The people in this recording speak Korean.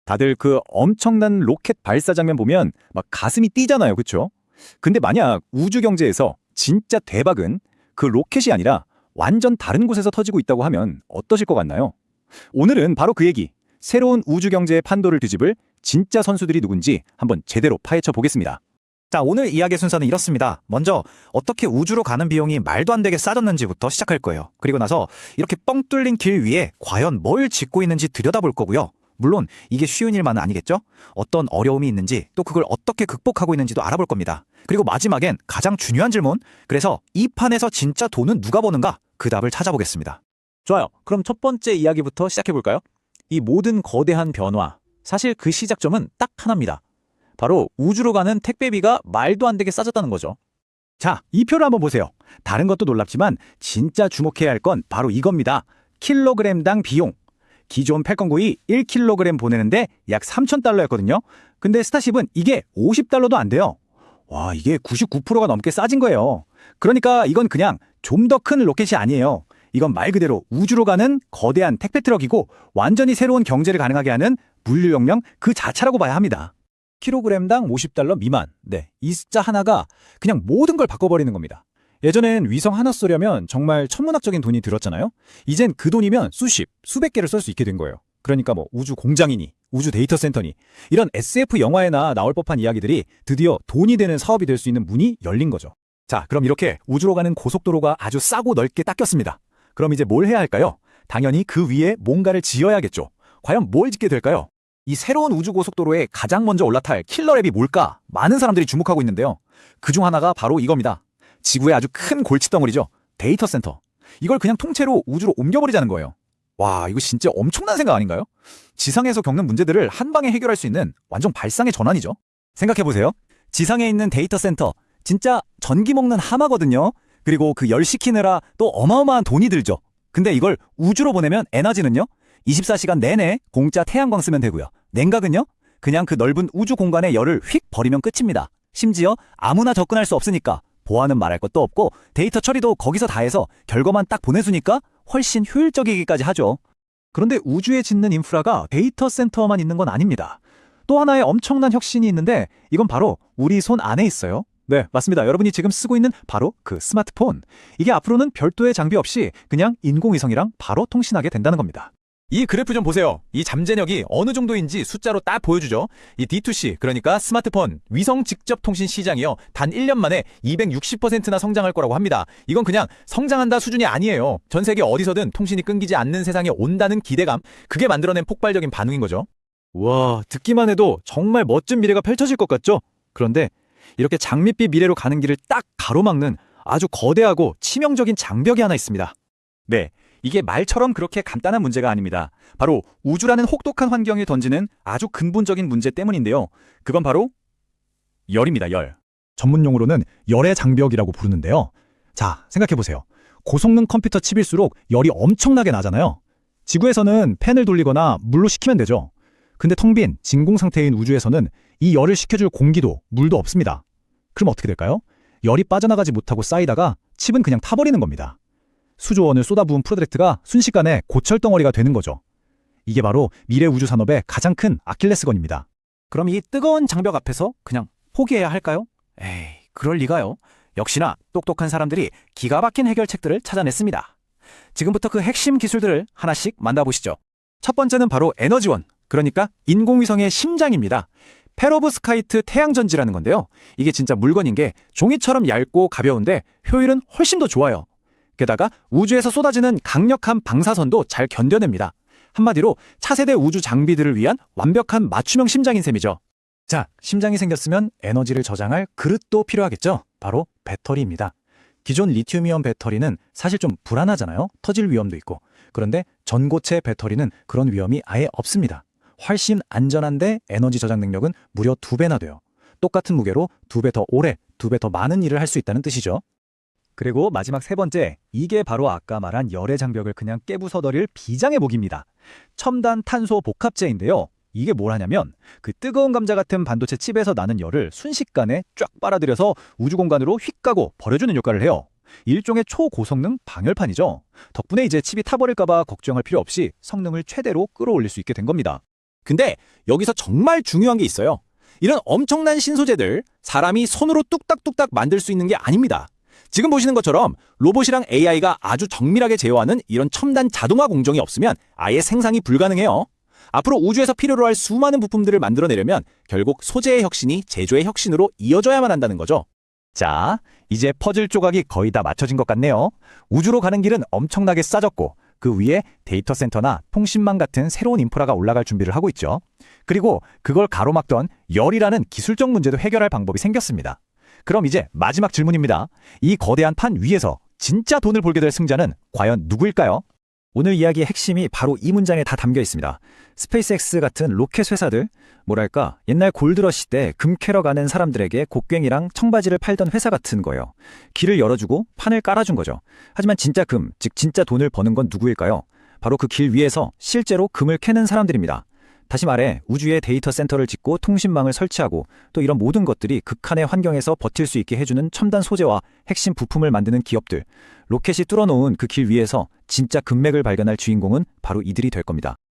다들 그 엄청난 로켓 발사 장면 보면 막 가슴이 뛰잖아요. 그쵸? 근데 만약 우주 경제에서 진짜 대박은 그 로켓이 아니라 완전 다른 곳에서 터지고 있다고 하면 어떠실 것 같나요? 오늘은 바로 그 얘기, 새로운 우주 경제의 판도를 뒤집을 진짜 선수들이 누군지 한번 제대로 파헤쳐 보겠습니다. 자, 오늘 이야기 순서는 이렇습니다. 먼저 어떻게 우주로 가는 비용이 말도 안 되게 싸졌는지부터 시작할 거예요. 그리고 나서 이렇게 뻥 뚫린 길 위에 과연 뭘 짓고 있는지 들여다볼 거고요. 물론 이게 쉬운 일만은 아니겠죠? 어떤 어려움이 있는지, 또 그걸 어떻게 극복하고 있는지도 알아볼 겁니다. 그리고 마지막엔 가장 중요한 질문, 그래서 이 판에서 진짜 돈은 누가 버는가? 그 답을 찾아보겠습니다. 좋아요. 그럼 첫 번째 이야기부터 시작해볼까요? 이 모든 거대한 변화, 사실 그 시작점은 딱 하나입니다. 바로 우주로 가는 택배비가 말도 안 되게 싸졌다는 거죠. 자, 이 표를 한번 보세요. 다른 것도 놀랍지만 진짜 주목해야 할 건 바로 이겁니다. 킬로그램당 비용. 기존 팔건9이 1kg 보내는데 약 3,000달러였거든요. 근데 스타쉽은 이게 50달러도 안 돼요. 와, 이게 99%가 넘게 싸진 거예요. 그러니까 이건 그냥 좀 더 큰 로켓이 아니에요. 이건 말 그대로 우주로 가는 거대한 택배 트럭이고 완전히 새로운 경제를 가능하게 하는 물류혁명 그 자체라고 봐야 합니다. 킬로그램당 50달러 미만. 네, 이 숫자 하나가 그냥 모든 걸 바꿔버리는 겁니다. 예전엔 위성 하나 쏘려면 정말 천문학적인 돈이 들었잖아요. 이젠 그 돈이면 수십, 수백 개를 쏠 수 있게 된 거예요. 그러니까 뭐 우주 공장이니, 우주 데이터 센터니, 이런 SF 영화에나 나올 법한 이야기들이 드디어 돈이 되는 사업이 될 수 있는 문이 열린 거죠. 자, 그럼 이렇게 우주로 가는 고속도로가 아주 싸고 넓게 닦였습니다. 그럼 이제 뭘 해야 할까요? 당연히 그 위에 뭔가를 지어야겠죠. 과연 뭘 짓게 될까요? 이 새로운 우주고속도로에 가장 먼저 올라탈 킬러랩이 뭘까? 많은 사람들이 주목하고 있는데요. 그중 하나가 바로 이겁니다. 지구의 아주 큰 골칫덩어리죠. 데이터 센터. 이걸 그냥 통째로 우주로 옮겨버리자는 거예요. 와, 이거 진짜 엄청난 생각 아닌가요? 지상에서 겪는 문제들을 한 방에 해결할 수 있는 완전 발상의 전환이죠. 생각해보세요. 지상에 있는 데이터 센터, 진짜 전기 먹는 하마거든요. 그리고 그 열 식히느라 또 어마어마한 돈이 들죠. 근데 이걸 우주로 보내면 에너지는요? 24시간 내내 공짜 태양광 쓰면 되고요. 냉각은요? 그냥 그 넓은 우주 공간에 열을 휙 버리면 끝입니다. 심지어 아무나 접근할 수 없으니까 보안은 말할 것도 없고 데이터 처리도 거기서 다 해서 결과만 딱 보내주니까 훨씬 효율적이기까지 하죠. 그런데 우주에 짓는 인프라가 데이터 센터만 있는 건 아닙니다. 또 하나의 엄청난 혁신이 있는데 이건 바로 우리 손 안에 있어요. 네, 맞습니다. 여러분이 지금 쓰고 있는 바로 그 스마트폰. 이게 앞으로는 별도의 장비 없이 그냥 인공위성이랑 바로 통신하게 된다는 겁니다. 이 그래프 좀 보세요. 이 잠재력이 어느 정도인지 숫자로 딱 보여주죠. 이 D2C, 그러니까 스마트폰, 위성 직접 통신 시장이요. 단 1년 만에 260%나 성장할 거라고 합니다. 이건 그냥 성장한다 수준이 아니에요. 전 세계 어디서든 통신이 끊기지 않는 세상에 온다는 기대감, 그게 만들어낸 폭발적인 반응인 거죠. 와, 듣기만 해도 정말 멋진 미래가 펼쳐질 것 같죠? 그런데 이렇게 장밋빛 미래로 가는 길을 딱 가로막는 아주 거대하고 치명적인 장벽이 하나 있습니다. 네, 이게 말처럼 그렇게 간단한 문제가 아닙니다. 바로 우주라는 혹독한 환경에 던지는 아주 근본적인 문제 때문인데요. 그건 바로 열입니다, 열. 전문용어로는 열의 장벽이라고 부르는데요. 자, 생각해보세요. 고성능 컴퓨터 칩일수록 열이 엄청나게 나잖아요. 지구에서는 팬을 돌리거나 물로 식히면 되죠. 근데 텅 빈 진공 상태인 우주에서는 이 열을 식혀줄 공기도 물도 없습니다. 그럼 어떻게 될까요? 열이 빠져나가지 못하고 쌓이다가 칩은 그냥 타버리는 겁니다. 수조원을 쏟아부은 프로젝트가 순식간에 고철덩어리가 되는 거죠. 이게 바로 미래 우주 산업의 가장 큰 아킬레스건입니다. 그럼 이 뜨거운 장벽 앞에서 그냥 포기해야 할까요? 에이, 그럴 리가요. 역시나 똑똑한 사람들이 기가 막힌 해결책들을 찾아냈습니다. 지금부터 그 핵심 기술들을 하나씩 만나보시죠. 첫 번째는 바로 에너지원, 그러니까 인공위성의 심장입니다. 페로브스카이트 태양전지라는 건데요. 이게 진짜 물건인 게 종이처럼 얇고 가벼운데 효율은 훨씬 더 좋아요. 게다가 우주에서 쏟아지는 강력한 방사선도 잘 견뎌냅니다. 한마디로 차세대 우주 장비들을 위한 완벽한 맞춤형 심장인 셈이죠. 자, 심장이 생겼으면 에너지를 저장할 그릇도 필요하겠죠. 바로 배터리입니다. 기존 리튬이온 배터리는 사실 좀 불안하잖아요. 터질 위험도 있고. 그런데 전고체 배터리는 그런 위험이 아예 없습니다. 훨씬 안전한데 에너지 저장 능력은 무려 2배나 돼요. 똑같은 무게로 2배 더 오래, 2배 더 많은 일을 할 수 있다는 뜻이죠. 그리고 마지막 세 번째, 이게 바로 아까 말한 열의 장벽을 그냥 깨부숴버릴 비장의 무기입니다. 첨단 탄소 복합재인데요. 이게 뭘 하냐면 그 뜨거운 감자 같은 반도체 칩에서 나는 열을 순식간에 쫙 빨아들여서 우주 공간으로 휙 가고 버려주는 역할을 해요. 일종의 초고성능 방열판이죠. 덕분에 이제 칩이 타버릴까봐 걱정할 필요 없이 성능을 최대로 끌어올릴 수 있게 된 겁니다. 근데 여기서 정말 중요한 게 있어요. 이런 엄청난 신소재들 사람이 손으로 뚝딱뚝딱 만들 수 있는 게 아닙니다. 지금 보시는 것처럼 로봇이랑 AI가 아주 정밀하게 제어하는 이런 첨단 자동화 공정이 없으면 아예 생산이 불가능해요. 앞으로 우주에서 필요로 할 수많은 부품들을 만들어내려면 결국 소재의 혁신이 제조의 혁신으로 이어져야만 한다는 거죠. 자, 이제 퍼즐 조각이 거의 다 맞춰진 것 같네요. 우주로 가는 길은 엄청나게 싸졌고 그 위에 데이터 센터나 통신망 같은 새로운 인프라가 올라갈 준비를 하고 있죠. 그리고 그걸 가로막던 열이라는 기술적 문제도 해결할 방법이 생겼습니다. 그럼 이제 마지막 질문입니다. 이 거대한 판 위에서 진짜 돈을 벌게 될 승자는 과연 누구일까요? 오늘 이야기의 핵심이 바로 이 문장에 다 담겨 있습니다. 스페이스X 같은 로켓 회사들, 뭐랄까 옛날 골드러시 때 금 캐러 가는 사람들에게 곡괭이랑 청바지를 팔던 회사 같은 거예요. 길을 열어주고 판을 깔아준 거죠. 하지만 진짜 금, 즉 진짜 돈을 버는 건 누구일까요? 바로 그 길 위에서 실제로 금을 캐는 사람들입니다. 다시 말해 우주에 데이터 센터를 짓고 통신망을 설치하고 또 이런 모든 것들이 극한의 환경에서 버틸 수 있게 해주는 첨단 소재와 핵심 부품을 만드는 기업들, 로켓이 뚫어놓은 그 길 위에서 진짜 금맥을 발견할 주인공은 바로 이들이 될 겁니다.